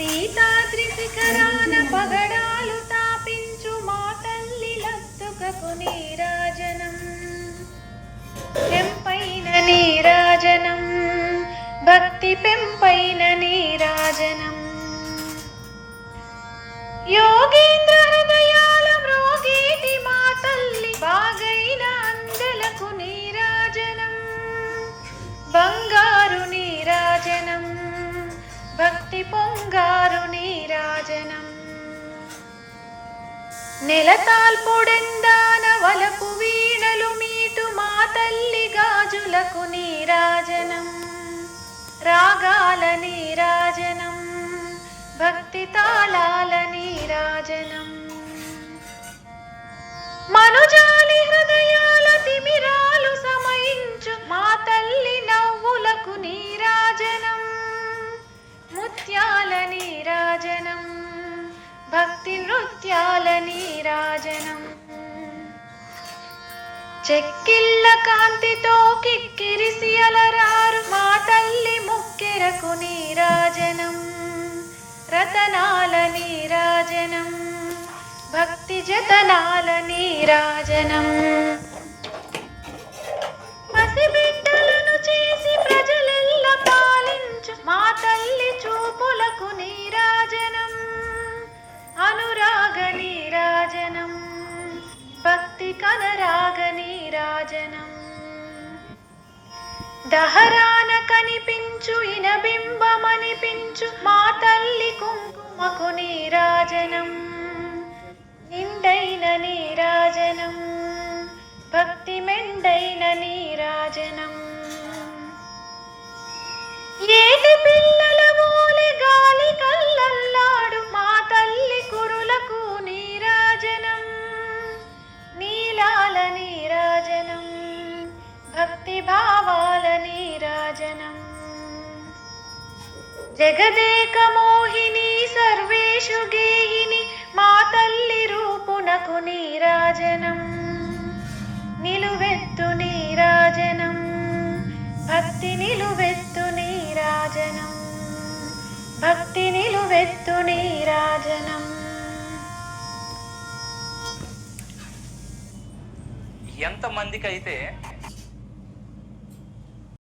సీతాద్రి శిఖరాన పగడాలు తాపించు మా తల్లి లత్తుకకు నీరాజనం. పెంపైన నీరాజనం, భక్తి పెంపైన నీరాజనం. యోగేంద్ర హృదయాల మ్రోగేటి మా తల్లి బాగైన అందెలకు నీరాజనం. బంగారు నీరాజనం, భక్తి పొంగారు నీరాజనం. నెలతాల్పుడెందాన వలపు వీణలు మీటు మా తల్లి గాజులకు నీరాజనం. రాగాల నీరాజనం, భక్తి తాళాల నీరాజనం. మనుజాలి హృదయాల తిమిరాలు సమయించు మా తల్లి నవ్వులకు నీరాజనం. ముత్యాల నీరాజనం, భక్తి నృత్యాల నీరాజనం. చెక్కిళ్ళ కాంతితో కిక్కిరిసి అలరారు మా తల్లి ముక్కెరకు నీరాజనం. రతనాల నీరాజనం, భక్తి జతనాల నీరాజనం. పసిబిడ్డలను చేసి ప్రజలెల్ల పాలించు మా తల్లి చూపులకు నీరాజనం. అనురాగ నీరాజనం, భక్తి కనరాగ నీరాజనం. దహరాన కనిపించు ఇనబింబమనిపించు మా తల్లి కుంకుమకు నీరాజనం. నిండైన నీరాజనం, భక్తి మెండైన నీరాజనం. ఏటి పిల్లల మోలె గాలి కల్లల్లాడు మా తల్లి కురులకు నీరాజనం. నీలాల నీరాజనం, భక్తి భావాల నీరాజనం. జగదేక మోహిని సర్వేషు గేహిని మా తల్లి రూపునకు నీరాజనం. నిలువెత్తు నీరాజనం, భక్తి నిలువెత్తు నీరాజనం. భక్తి నిలువెత్తు నీరాజనం. ఎంతమందికి అయితే